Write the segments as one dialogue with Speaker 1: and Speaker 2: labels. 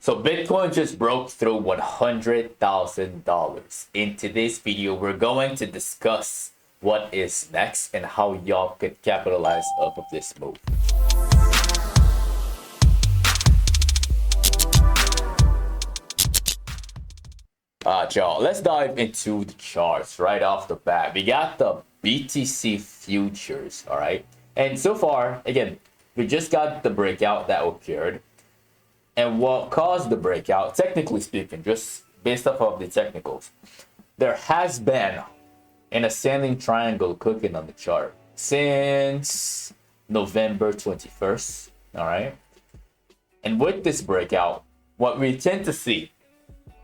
Speaker 1: So Bitcoin just broke through $100,000. In today's video, we're going to discuss what is next and how y'all could capitalize off of this move. Y'all, let's dive into the charts right off the bat. We got the BTC futures, all right? And so far, again, we just got the breakout that occurred. And what caused the breakout, technically speaking, just based off of the technicals, there has been an ascending triangle cooking on the chart since November 21st, all right? And with this breakout, what we tend to see,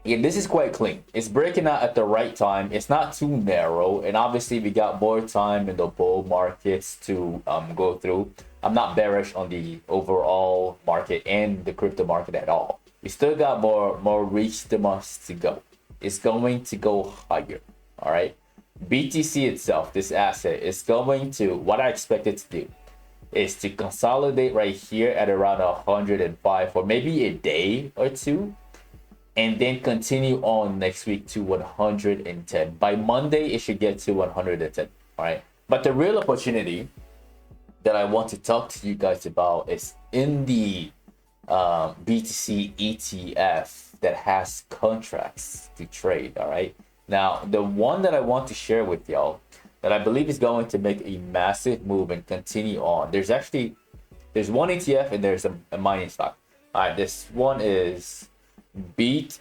Speaker 1: yeah, this is quite clean. It's breaking out at the right time. It's not too narrow. And obviously, we got more time in the bull markets to go through. I'm not bearish on the overall market and the crypto market at all. We still got more reach to must to go. It's going to go higher, all right? BTC itself, this asset, is going to, what I expect it to do is to consolidate right here at around 105 for maybe a day or two, and then continue on next week to 110. By Monday, it should get to 110, all right? But the real opportunity that I want to talk to you guys about is in the BTC ETF that has contracts to trade, all right? Now, the one that I want to share with y'all that I believe is going to make a massive move and continue on. There's one ETF and there's a mining stock. All right, this one is BITX,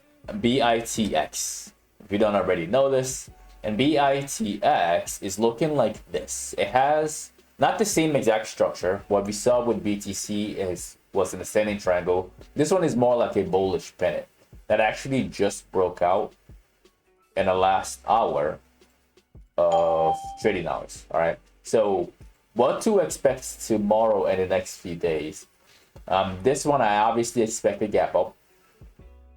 Speaker 1: if you don't already know this. And BITX is looking like this. It has not the same exact structure. What we saw with BTC was an ascending triangle. This one is more like a bullish pennant that actually just broke out in the last hour of trading hours. All right. So what to expect tomorrow and the next few days? This one I obviously expect a gap up.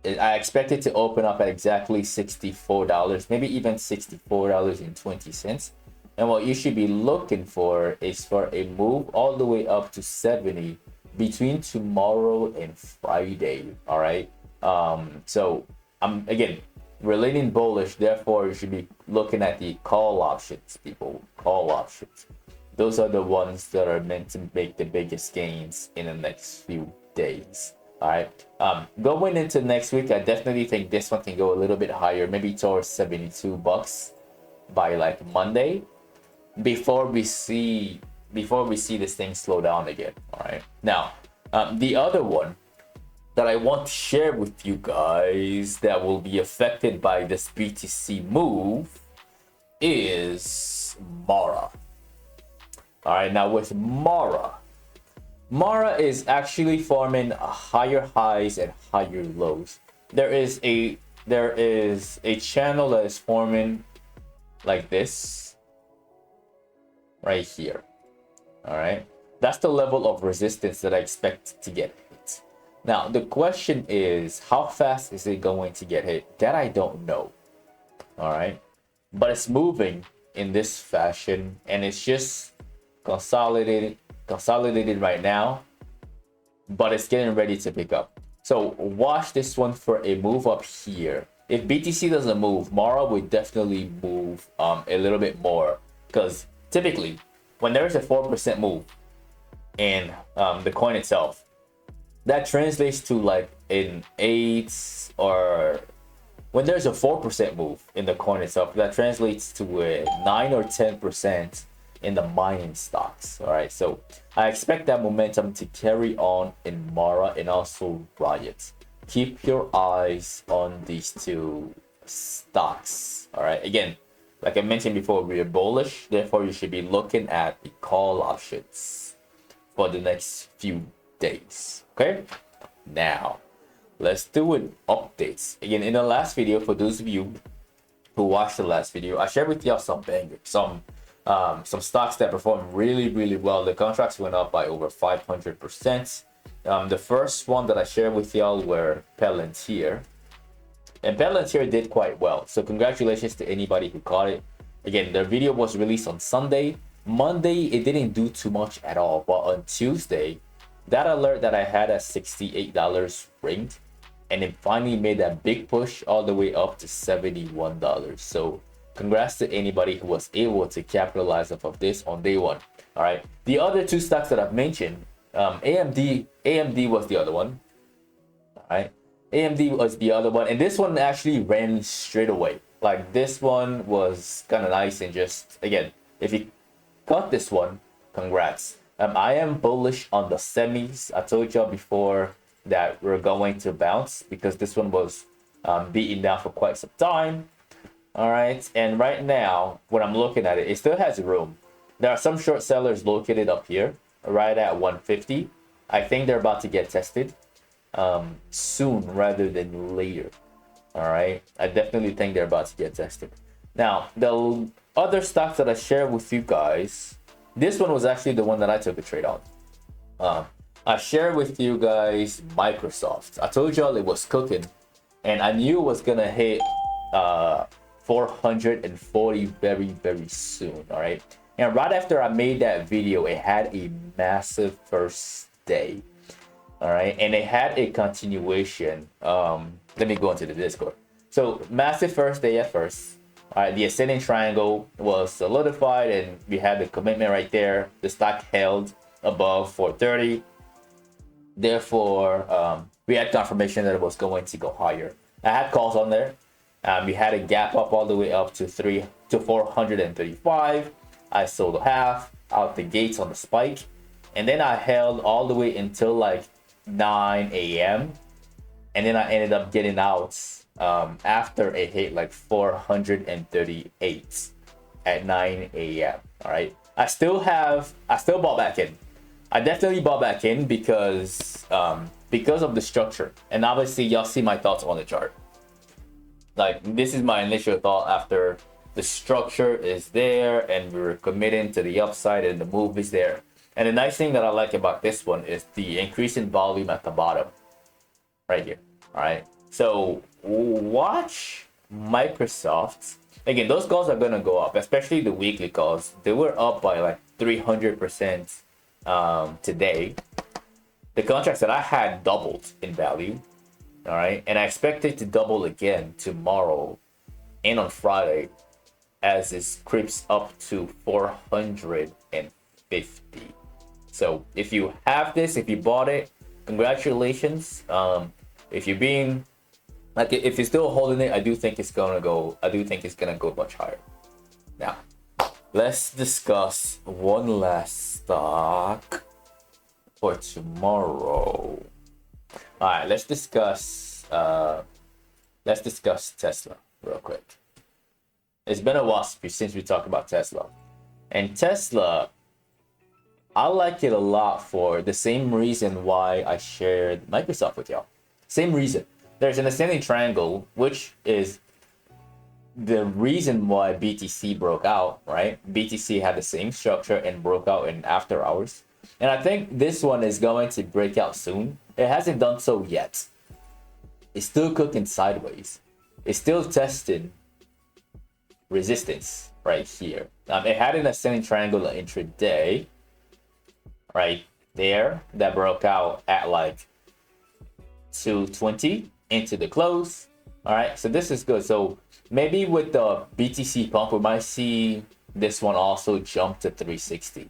Speaker 1: I expect it to open up at exactly $64, maybe even $64.20. And what you should be looking for is for a move all the way up to 70 between tomorrow and Friday. All right. So I'm again relating bullish. Therefore, you should be looking at the call options, people. Call options. Those are the ones that are meant to make the biggest gains in the next few days. All right. Going into next week, I definitely think this one can go a little bit higher, maybe towards $72 by like Monday, before we see this thing slow down again. All right. Now, the other one that I want to share with you guys that will be affected by this BTC move is Mara. All right. Now with Mara is actually forming higher highs and higher lows. There is a channel that is forming like this right here. All right, that's the level of resistance that I expect to get hit. Now the question is, how fast is it going to get hit? That I don't know. All right, but it's moving in this fashion and it's just consolidated right now, but it's getting ready to pick up. So watch this one for a move up here. If BTC doesn't move, Mara would definitely move a little bit more, because typically when there's a 4% move in the coin itself, that translates to like an 8, or when there's a 4% move in the coin itself, that translates to a 9 or 10% in the mining stocks. All right, so I expect that momentum to carry on in Mara and also Riot. Keep your eyes on these two stocks. All right, again, like I mentioned before, we are bullish, therefore you should be looking at the call options for the next few days. Okay, now let's do an updates. Again, in the last video, for those of you who watched the last video, I shared with y'all some bangers, some stocks that performed really well. The contracts went up by over 500%. The first one that I shared with y'all were Palantir, and Palantir did quite well, so congratulations to anybody who caught it. Again, the video was released on Sunday. Monday it didn't do too much at all, but on Tuesday, that alert that I had at $68 ringed, and it finally made that big push all the way up to $71. So congrats to anybody who was able to capitalize off of this on day one. All right, the other two stocks that I've mentioned, AMD was the other one. All right, AMD was the other one, and this one actually ran straight away. Like, this one was kind of nice, and just, again, if you got this one, congrats. I am bullish on the semis. I told y'all before that we're going to bounce because this one was beaten down for quite some time. All right, and right now when I'm looking at it, it still has room. There are some short sellers located up here right at 150. I think they're about to get tested soon rather than later. All right, I definitely think they're about to get tested. Now, the other stocks that I shared with you guys, this one was actually the one that I took a trade on. I shared with you guys Microsoft. I told y'all it was cooking, and I knew it was gonna hit 440 very soon. All right, and right after I made that video, it had a massive first day. All right, and it had a continuation. Let me go into the Discord. So massive first day at first. All right, the ascending triangle was solidified, and we had the commitment right there. The stock held above 430. Therefore, we had confirmation that it was going to go higher. I had calls on there. We had a gap up all the way up to 435. I sold half out the gates on the spike, and then I held all the way until like 9 a.m. and then I ended up getting out after it hit like 438 at 9 a.m. All right, I still bought back in. I definitely bought back in because of the structure, and obviously y'all see my thoughts on the chart. Like, this is my initial thought after the structure is there and we're committing to the upside and the move is there. And the nice thing that I like about this one is the increase in volume at the bottom right here. All right, so watch Microsoft. Again, those calls are gonna go up, especially the weekly calls. They were up by like 300% today. The contracts that I had doubled in value. All right, and I expect it to double again tomorrow and on Friday as this creeps up to 450. So if you have this, if you bought it, congratulations. If you're being like, if you're still holding it, I do think it's gonna go much higher. Now, let's discuss one last stock for tomorrow. All right, let's discuss Tesla real quick. It's been a while since we talked about Tesla, and Tesla, I like it a lot for the same reason why I shared Microsoft with y'all. Same reason. There's an ascending triangle, which is the reason why BTC broke out, right? BTC had the same structure and broke out in after hours. And I think this one is going to break out soon. It hasn't done so yet. It's still cooking sideways. It's still testing resistance right here. It had an ascending triangle intraday right there that broke out at like 220 into the close. All right, so this is good. So maybe with the BTC pump, we might see this one also jump to 360.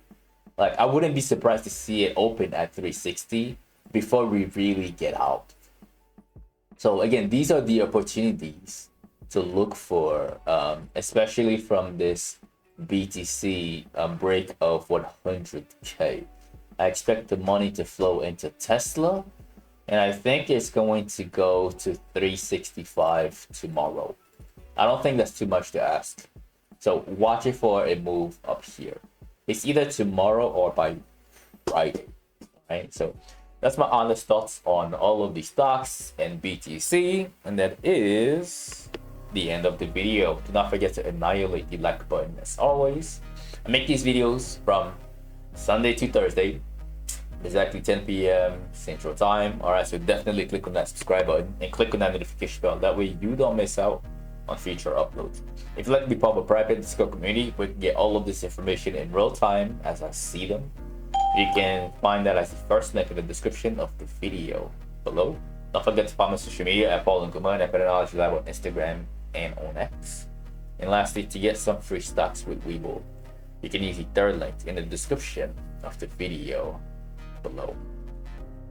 Speaker 1: Like, I wouldn't be surprised to see it open at 360 before we really get out. So again, these are the opportunities to look for, especially from this BTC break of 100K. I expect the money to flow into Tesla, and I think it's going to go to 365 tomorrow. I don't think that's too much to ask. So watch it for a move up here. It's either tomorrow or by Friday, right? So that's my honest thoughts on all of the stocks and BTC, and that is the end of the video. Do not forget to annihilate the like button as always. I make these videos from Sunday to Thursday, exactly 10 p.m. Central Time. All right, so definitely click on that subscribe button and click on that notification bell. That way you don't miss out on future uploads. If you'd like to be part of a private Discord community where you can get all of this information in real time as I see them, you can find that as the first link in the description of the video below. Don't forget to follow my social media at Paul and Guman at Patternology Lab on Instagram and on X. And lastly, to get some free stocks with Webull, you can use the third link in the description of the video below.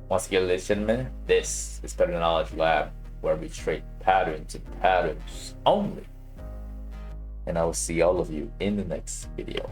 Speaker 1: Once again, ladies and gentlemen, this is Patternology Lab, where we trade patterns and patterns only. And I will see all of you in the next video.